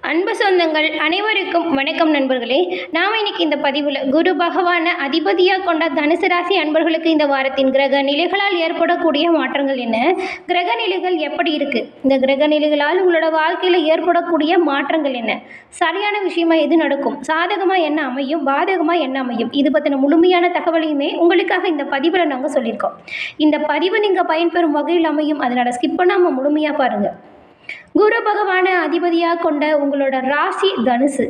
அன்பு சொந்தங்கள் அனைவருக்கும் வணக்கம் நண்பர்களே. நாம் இன்னைக்கு இந்த பதிவில் குரு பகவானை அதிபதியாக கொண்ட தனுசு ராசி அன்பர்களுக்கு இந்த வாரத்தின் கிரக நிலைகளால் ஏற்படக்கூடிய மாற்றங்கள் என்ன, கிரக நிலைகள் எப்படி இருக்குது, இந்த கிரக நிலைகளால் உங்களோட வாழ்க்கையில் ஏற்படக்கூடிய மாற்றங்கள் என்ன, சரியான விஷயமா எது நடக்கும், சாதகமாக என்ன அமையும், பாதகமாக என்ன அமையும், இது பற்றின முழுமையான தகவலையுமே உங்களுக்காக இந்த பதிவில் நாங்கள் சொல்லியிருக்கோம். இந்த பதிவு நீங்கள் பயன்பெறும் வகையில் அமையும், அதனால் ஸ்கிப் பண்ணாமல் முழுமையாக பாருங்கள். குரு பகவானை அதிபதியாக கொண்ட உங்களோட ராசி தனுசு.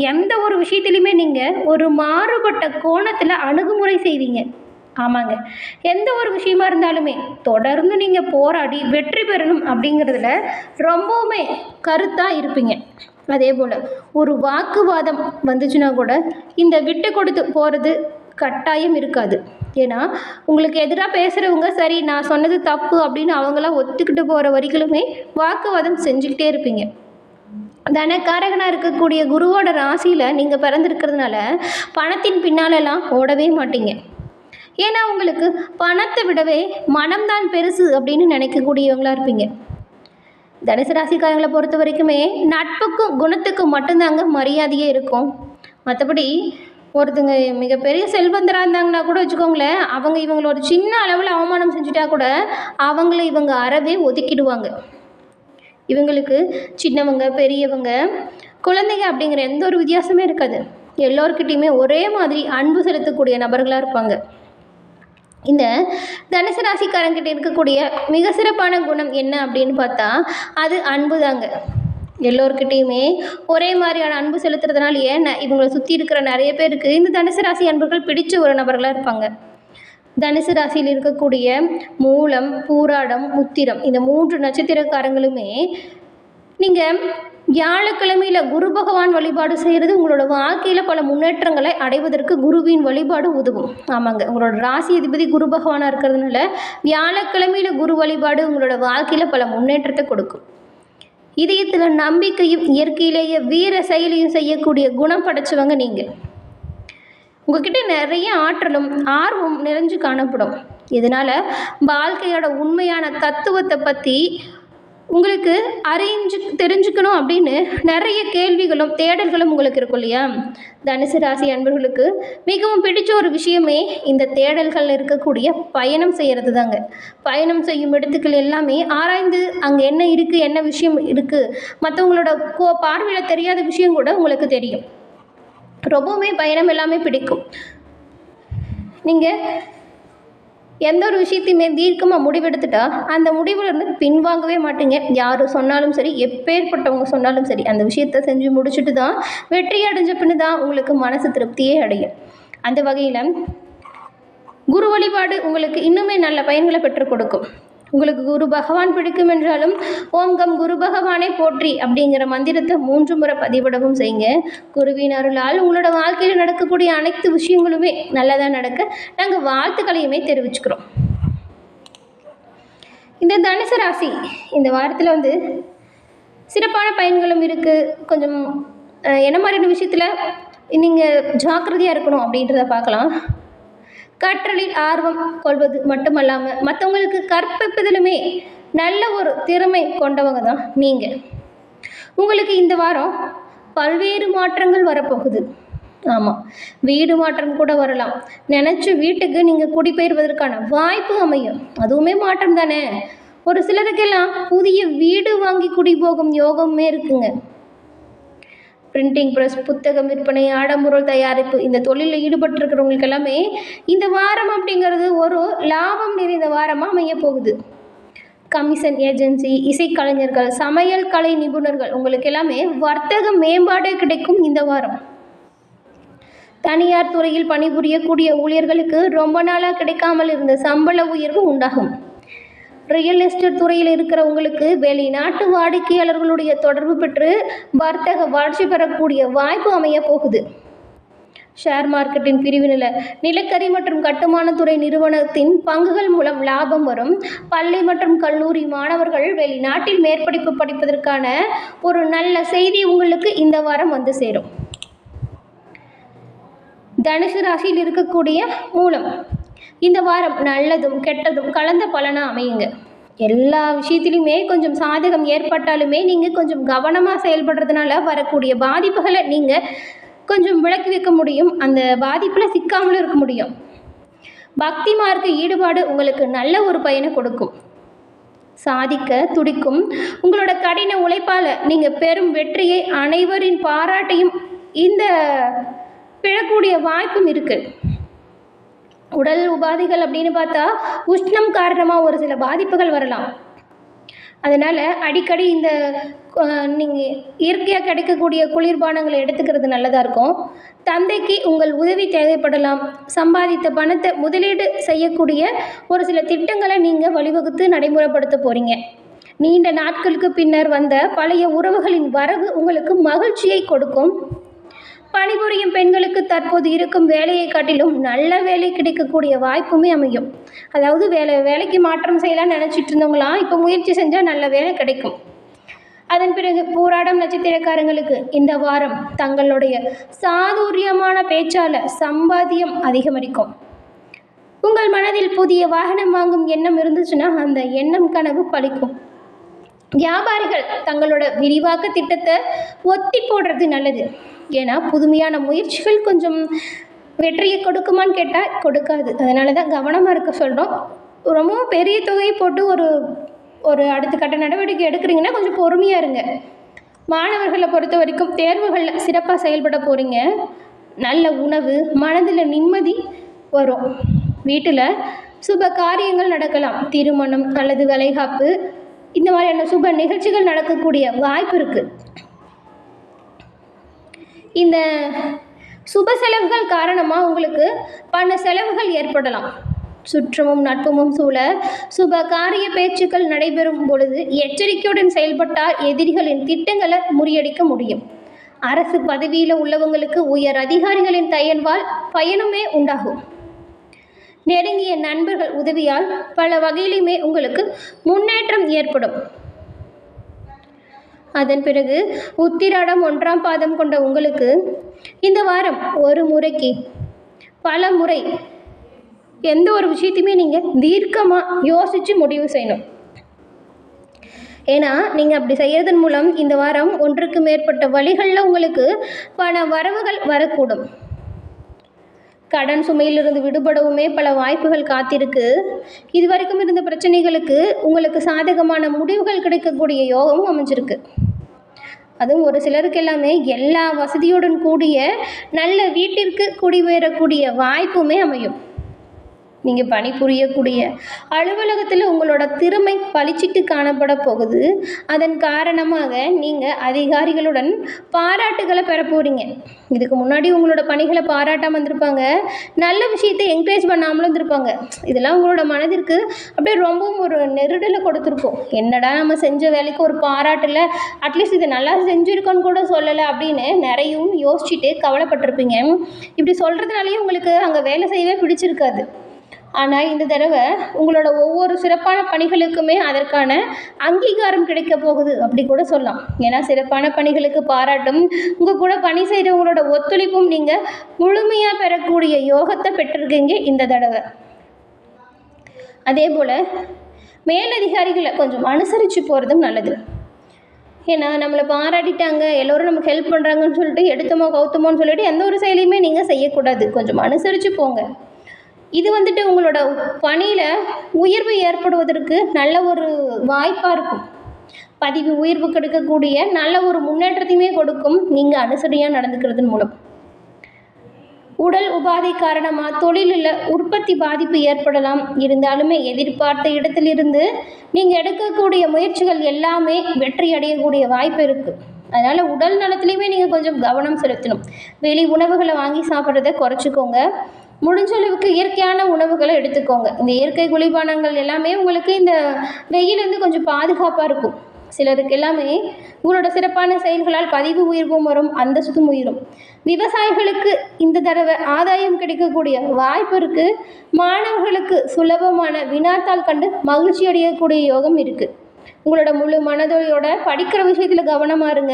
எந்த ஒரு விஷயத்திலையுமே நீங்கள் ஒரு மாறுபட்ட கோணத்தில் அணுகுமுறை செய்வீங்க. ஆமாங்க, எந்த ஒரு விஷயமா இருந்தாலுமே தொடர்ந்து நீங்கள் போராடி வெற்றி பெறணும் அப்படிங்கிறதுல ரொம்பவுமே கருத்தாக இருப்பீங்க. அதே போல் ஒரு வாக்குவாதம் வந்துச்சுன்னா கூட இந்த விட்டு கொடுத்து போகிறது கட்டாயம் இருக்காது. ஏன்னா உங்களுக்கு எதிராக பேசுகிறவங்க சரி நான் சொன்னது தப்பு அப்படின்னு அவங்களாம் ஒத்துக்கிட்டு போகிற வரைகளுமே வாக்குவாதம் செஞ்சுக்கிட்டே இருப்பீங்க. தனக்காரகனாக இருக்கக்கூடிய குருவோட ராசியில் நீங்கள் பிறந்திருக்கிறதுனால பணத்தின் பின்னாலெல்லாம் ஓடவே மாட்டீங்க. ஏன்னா உங்களுக்கு பணத்தை விடவே மனம்தான் பெருசு அப்படின்னு நினைக்கக்கூடியவங்களாக இருப்பீங்க. தனுசு ராசிக்காரங்களை பொறுத்த வரைக்குமே நட்புக்கும் குணத்துக்கும் மட்டும்தாங்க மரியாதையே இருக்கும். மற்றபடி ஒருத்தங்க மிகப்பெரிய செல்வந்தராக இருந்தாங்கன்னா கூட வச்சுக்கோங்களேன், அவங்க இவங்களை ஒரு சின்ன அளவில் அவமானம் செஞ்சுட்டா கூட அவங்கள இவங்க அறவே ஒதுக்கிடுவாங்க. இவங்களுக்கு சின்னவங்க பெரியவங்க குழந்தைங்க அப்படிங்கிற எந்த ஒரு வித்தியாசமே இருக்காது. எல்லோருக்கிட்டையுமே ஒரே மாதிரி அன்பு செலுத்தக்கூடிய நபர்களாக இருப்பாங்க. இந்த தனுசு ராசிக்காரங்கிட்ட இருக்கக்கூடிய மிக சிறப்பான குணம் என்ன அப்படின்னு பார்த்தா அது அன்பு தாங்க. எல்லோருக்கிட்டேயுமே ஒரே மாதிரியான அன்பு செலுத்துறதுனாலேயே இவங்களை சுற்றி இருக்கிற நிறைய பேருக்கு இந்த தனுசு ராசி அன்பர்கள் பிடிச்ச ஒரு நபர்களாக இருப்பாங்க. தனுசு ராசியில் இருக்கக்கூடிய மூலம், பூராடம், உத்திரம் இந்த 3 நட்சத்திரக்காரங்களுமே நீங்கள் வியாழக்கிழமையில் குரு பகவான் வழிபாடு செய்கிறது உங்களோட வாழ்க்கையில் பல முன்னேற்றங்களை அடைவதற்கு குருவின் வழிபாடு உதவும். ஆமாங்க, உங்களோட ராசி அதிபதி குரு பகவானாக இருக்கிறதுனால வியாழக்கிழமையில் குரு வழிபாடு உங்களோட வாழ்க்கையில் பல முன்னேற்றத்தை கொடுக்கும். இதயத்தில் நம்பிக்கையும் இயற்கையிலேயே வீர செயலையும் செய்யக்கூடிய குணம் படைச்சவங்க நீங்கள். உங்ககிட்ட நிறைய ஆற்றலும் ஆர்வம் நிறைஞ்சு காணப்படும். இதனால் வாழ்க்கையோட உண்மையான தத்துவத்தை பற்றி உங்களுக்கு தெரிஞ்சுக்கணும் அப்படின்னு நிறைய கேள்விகளும் தேடல்களும் உங்களுக்கு இருக்கும் இல்லையா? தனுசு ராசி அன்பர்களுக்கு மிகவும் பிடிச்ச ஒரு விஷயமே இந்த தேடல்கள் இருக்கக்கூடிய பயணம் செய்கிறது தாங்க. பயணம் செய்யும் இடத்துக்கள் எல்லாமே ஆராய்ந்து அங்கே என்ன இருக்குது, என்ன விஷயம் இருக்குது, மற்றவங்களோட பார்வையில் தெரியாத விஷயம் கூட உங்களுக்கு தெரியும். ரொம்பவுமே பயணம் எல்லாமே பிடிக்கும். நீங்கள் எந்த ஒரு விஷயத்தையுமே தீர்க்கமாக முடிவெடுத்துட்டா அந்த முடிவுலேருந்து பின்வாங்கவே மாட்டீங்க. யார் சொன்னாலும் சரி, எப்பேற்பட்டவங்க சொன்னாலும் சரி, அந்த விஷயத்தை செஞ்சு முடிச்சுட்டு தான் வெற்றி அடைஞ்ச பின்னு தான் உங்களுக்கு மனசு திருப்தியே அடையும். அந்த வகையில் குரு வழிபாடு உங்களுக்கு இன்னுமே நல்ல பயன்களை பெற்றுக் கொடுக்கும். உங்களுக்கு குரு பகவான் பிடிக்கும் என்றாலும் ஓம் கம் குரு பகவானை போற்றி அப்படிங்கிற மந்திரத்தை 3 முறை பதிவிடவும் செய்யுங்க. குருவின் அருளால் உங்களோட வாழ்க்கையில் நடக்கக்கூடிய அனைத்து விஷயங்களுமே நல்லதாக நடக்க நாங்கள் வாழ்த்துக்களையுமே தெரிவிச்சுக்கிறோம். இந்த தனுசு ராசி இந்த வாரத்தில் சிறப்பான பயன்களும் இருக்குது. கொஞ்சம் என்ன மாதிரியான விஷயத்தில் நீங்கள் ஜாக்கிரதையாக இருக்கணும் அப்படின்றத பார்க்கலாம். கற்றலில் ஆர்வம் கொள்வது மட்டுமல்லாமல் மற்றவங்களுக்கு கற்பிப்பதிலுமே நல்ல ஒரு திறமை கொண்டவங்க தான் நீங்கள். உங்களுக்கு இந்த வாரம் பல்வேறு மாற்றங்கள் வரப்போகுது. ஆமாம், வீடு மாற்றம் கூட வரலாம். நினச்ச வீட்டுக்கு நீங்கள் குடிபெயர்வதற்கான வாய்ப்பு அமையும். அதுவுமே மாற்றம் தானே. ஒரு சிலருக்கெல்லாம் புதிய வீடு வாங்கி குடி போகும் யோகமே இருக்குங்க. பிரிண்டிங் ப்ரெஸ், புத்தகம் விற்பனை, ஆடம்பொருள் தயாரிப்பு இந்த தொழிலில் ஈடுபட்டிருக்கிறவங்களுக்கு எல்லாமே இந்த வாரம் அப்படிங்கிறது ஒரு லாபம் நிறைந்த வாரமாக அமைய போகுது. கமிஷன் ஏஜென்சி, இசைக்கலைஞர்கள், சமையல் கலை நிபுணர்கள் உங்களுக்கு எல்லாமே வர்த்தக மேம்பாடு கிடைக்கும் இந்த வாரம். தனியார் துறையில் பணிபுரியக்கூடிய ஊழியர்களுக்கு ரொம்ப நாளாக கிடைக்காமல் இருந்த சம்பள உயர்வு உண்டாகும். ரியல் எஸ்டேட் துறையில் இருக்கிறவங்களுக்கு வெளிநாட்டு வாடிக்கையாளர்களுடைய தொடர்பு பெற்று வர்த்தக வளர்ச்சி பெறக்கூடிய வாய்ப்பு அமைய போகுது. ஷேர் மார்க்கெட்டின் பிரிவினில் நிலக்கரி மற்றும் கட்டுமானத்துறை நிறுவனத்தின் பங்குகள் மூலம் லாபம் வரும். பள்ளி மற்றும் கல்லூரி மாணவர்கள் வெளிநாட்டில் மேற்படிப்பு படிப்பதற்கான ஒரு நல்ல செய்தி உங்களுக்கு இந்த வாரம் வந்து சேரும். தனுசு ராசியில் இருக்கக்கூடிய மூலம் இந்த வாரம் நல்லதும் கெட்டதும் கலந்த பலனாக அமையுங்க. எல்லா விஷயத்துலையுமே கொஞ்சம் சாதகம் ஏற்பட்டாலுமே நீங்கள் கொஞ்சம் கவனமாக செயல்படுறதுனால வரக்கூடிய பாதிப்புகளை நீங்கள் கொஞ்சம் விலக்கி வைக்க முடியும். அந்த பாதிப்பில் சிக்காமலும் இருக்க முடியும். பக்தி மார்க்க ஈடுபாடு உங்களுக்கு நல்ல ஒரு பயனை கொடுக்கும். சாதிக்க துடிக்கும் உங்களோட கடின உழைப்பால் நீங்கள் பெரும் வெற்றியை, அனைவரின் பாராட்டையும் இந்த பெறக்கூடிய வாய்ப்பும் இருக்குது. உடல் உபாதைகள் அப்படின்னு பார்த்தா உஷ்ணம் காரணமாக ஒரு சில பாதிப்புகள் வரலாம். அதனால் அடிக்கடி இந்த நீங்கள் இயற்கையாக கிடைக்கக்கூடிய குளிர்பானங்களை எடுத்துக்கிறது நல்லதாக இருக்கும். தந்தைக்கு உங்கள் உதவி தேவைப்படலாம். சம்பாதித்த பணத்தை முதலீடு செய்யக்கூடிய ஒரு சில திட்டங்களை நீங்கள் வழிவகுத்து நடைமுறைப்படுத்த போகிறீங்க. நீண்ட நாட்களுக்கு பின்னர் வந்த பழைய உறவுகளின் வரவு உங்களுக்கு மகிழ்ச்சியை கொடுக்கும். பணிபுரியும் பெண்களுக்கு தற்போது இருக்கும் வேலையை காட்டிலும் நல்ல வேலை கிடைக்கக்கூடிய வாய்ப்புமே அமையும். அதாவது வேலைக்கு மாற்றம் செய்யலாம்னு நினச்சிட்டு இருந்தவங்களாம் இப்போ முயற்சி செஞ்சால் நல்ல வேலை கிடைக்கும். அதன் பிறகு பூராடம் நட்சத்திரக்காரங்களுக்கு இந்த வாரம் தங்களுடைய சாதுரியமான பேச்சால் சம்பாத்தியம் அதிகமளிக்கும். உங்கள் மனதில் புதிய வாகனம் வாங்கும் எண்ணம் இருந்துச்சுன்னா அந்த எண்ணம் கனவு பலிக்கும். வியாபாரிகள் தங்களோட விரிவாக்க திட்டத்தை ஒத்தி போடுறது நல்லது. ஏன்னா புதுமையான முயற்சிகள் கொஞ்சம் வெற்றியை கொடுக்குமான்னு கேட்டால் கொடுக்காது. அதனால தான் கவனமாக இருக்க சொல்கிறோம். ரொம்பவும் பெரிய தொகையை போட்டு ஒரு அடுத்த கட்ட நடவடிக்கை எடுக்கிறீங்கன்னா கொஞ்சம் பொறுமையாக இருங்க. மாணவர்களை பொறுத்த வரைக்கும் தேர்வுகளில் சிறப்பாக செயல்பட போகிறீங்க. நல்ல உணவு, மனதில் நிம்மதி வரும். வீட்டில் சுப காரியங்கள் நடக்கலாம். திருமணம் அல்லது வளைகாப்பு இந்த மாதிரியான சுப நிகழ்ச்சிகள் நடக்கக்கூடிய வாய்ப்பு இருக்குது. இந்த சுப செலவுகள் காரணமாக உங்களுக்கு பண செலவுகள் ஏற்படலாம். சுற்றமும் நட்புமும் சூழ சுப காரிய பேச்சுக்கள் நடைபெறும் பொழுது எச்சரிக்கையுடன் செயல்பட்டால் எதிரிகளின் திட்டங்களை முறியடிக்க முடியும். அரசு பதவியில் உள்ளவங்களுக்கு உயர் அதிகாரிகளின் தயன்பால் பயனுமே உண்டாகும். நெருங்கிய நண்பர்கள் உதவியால் பல வகையிலுமே உங்களுக்கு முன்னேற்றம் ஏற்படும். அதன் பிறகு உத்திராடம் 1ஆம் பாதம் கொண்ட உங்களுக்கு இந்த வாரம் ஒரு முறைக்கு பல முறை எந்த ஒரு விஷயத்தையுமே நீங்கள் தீர்க்கமாக யோசித்து முடிவு செய்யணும். ஏன்னா நீங்கள் அப்படி செய்யறதன் மூலம் இந்த வாரம் ஒன்றுக்கு மேற்பட்ட வழிகளில் உங்களுக்கு பண வரவுகள் வரக்கூடும். கடன் சுமையிலிருந்து விடுபடவுமே பல வாய்ப்புகள் காத்திருக்கு. இதுவரைக்கும் இருந்த பிரச்சனைகளுக்கு உங்களுக்கு சாதகமான முடிவுகள் கிடைக்கக்கூடிய யோகமும் அமைஞ்சிருக்கு. அதுவும் ஒரு சிலருக்கு எல்லாமே எல்லா வசதியுடன் கூடிய நல்ல வீட்டிற்கு குடிபெயரக்கூடிய வாய்ப்புமே அமையும். நீங்கள் பணிபுரியக்கூடிய அலுவலகத்தில் உங்களோட திறமை பளிச்சிட்டு காணப்பட போகுது. அதன் காரணமாக நீங்கள் அதிகாரிகளுடன் பாராட்டுகளை பெற போகிறீங்க. இதுக்கு முன்னாடி உங்களோட பணிகளை பாராட்டாமல் இருந்திருப்பாங்க. நல்ல விஷயத்தை என்கரேஜ் பண்ணாமலும் இருந்திருப்பாங்க. இதெல்லாம் உங்களோட மனதிற்கு அப்படியே ரொம்பவும் ஒரு நெருடலை கொடுத்துருக்கோம். என்னடா நம்ம செஞ்ச வேலைக்கு ஒரு பாராட்டில் அட்லீஸ்ட் இதை நல்லா செஞ்சுருக்கோன்னு கூட சொல்லலை அப்படின்னு நிறையும் யோசிச்சுட்டு கவலைப்பட்டிருப்பீங்க. இப்படி சொல்கிறதுனாலேயே உங்களுக்கு அங்கே வேலை செய்யவே பிடிச்சிருக்காது. ஆனால் இந்த தடவை உங்களோட ஒவ்வொரு சிறப்பான பணிகளுக்குமே அதற்கான அங்கீகாரம் கிடைக்க போகுது அப்படி கூட சொல்லலாம். ஏன்னா சிறப்பான பணிகளுக்கு பாராட்டும் உங்கள் கூட பணி செய்கிறவங்களோட ஒத்துழைப்பும் நீங்கள் முழுமையாக பெறக்கூடிய யோகத்தை பெற்றிருக்கீங்க இந்த தடவை. அதே போல் மேலதிகாரிகளை கொஞ்சம் அனுசரித்து போகிறதும் நல்லது. ஏன்னா நம்மளை பாராட்டிட்டாங்க, எல்லோரும் நமக்கு ஹெல்ப் பண்ணுறாங்கன்னு சொல்லிட்டு எடுத்தமோ கௌத்தமோன்னு சொல்லிட்டு எந்த ஒரு செயலையுமே நீங்கள் செய்யக்கூடாது. கொஞ்சம் அனுசரித்து போங்க. இது உங்களோட பணியில் உயர்வு ஏற்படுவதற்கு நல்ல ஒரு வாய்ப்பாக இருக்கும். பதவி உயர்வு கிடைக்கக்கூடிய நல்ல ஒரு முன்னேற்றத்தையுமே கொடுக்கும் நீங்கள் அனுசரியாக நடந்துக்கிறதன் மூலம். உடல் உபாதை காரணமாக தொழிலில் உற்பத்தி பாதிப்பு ஏற்படலாம். இருந்தாலுமே எதிர்பார்த்த இடத்திலிருந்து நீங்கள் எடுக்கக்கூடிய முயற்சிகள் எல்லாமே வெற்றி அடையக்கூடிய வாய்ப்பு இருக்குது. அதனால் உடல் நலத்துலேயுமே நீங்கள் கொஞ்சம் கவனம் செலுத்தணும். வெளி உணவுகளை வாங்கி சாப்பிட்றத குறைச்சிக்கோங்க. முடிஞ்ச அளவுக்கு இயற்கையான உணவுகளை எடுத்துக்கோங்க. இந்த இயற்கை குளிர்பானங்கள் எல்லாமே உங்களுக்கு இந்த வெயிலேருந்து கொஞ்சம் பாதுகாப்பாக இருக்கும். சிலருக்கு எல்லாமே உங்களோட சிறப்பான செயல்களால் பதவி உயர்வும் வரும், அந்தஸ்தும் உயரும். விவசாயிகளுக்கு இந்த தடவை ஆதாயம் கிடைக்கக்கூடிய வாய்ப்பு இருக்குது. மாணவர்களுக்கு சுலபமான வினாத்தாள் கண்டு மகிழ்ச்சி அடையக்கூடிய யோகம் இருக்குது. உங்களோட முழு மனதோட படிக்கிற விஷயத்தில் கவனமாக இருங்க.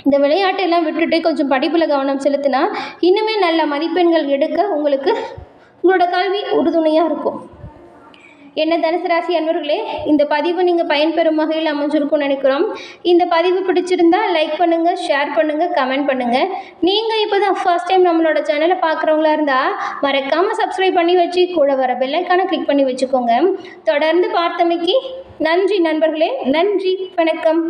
இந்த விளையாட்டெல்லாம் விட்டுட்டு கொஞ்சம் படிப்பில் கவனம் செலுத்தினா இன்னுமே நல்ல மதிப்பெண்கள் எடுக்க உங்களுக்கு உங்களோட கல்வி உறுதுணையாக இருக்கும். என்ன தனுசு ராசி அன்பர்களே, இந்த பதிவு நீங்கள் பயன்பெறும் வகையில் அமைஞ்சிருக்கும்னு நினைக்கிறோம். இந்த பதிவு பிடிச்சிருந்தா லைக் பண்ணுங்கள், ஷேர் பண்ணுங்கள், கமெண்ட் பண்ணுங்கள். நீங்கள் இப்போ தான் ஃபர்ஸ்ட் டைம் நம்மளோட சேனலை பார்க்குறவங்களா இருந்தால் மறக்காமல் சப்ஸ்கிரைப் பண்ணி வச்சு கூட வர பெல்லைக்கான கிளிக் பண்ணி வச்சுக்கோங்க. தொடர்ந்து பார்த்தமைக்கு நன்றி நண்பர்களே. நன்றி, வணக்கம்.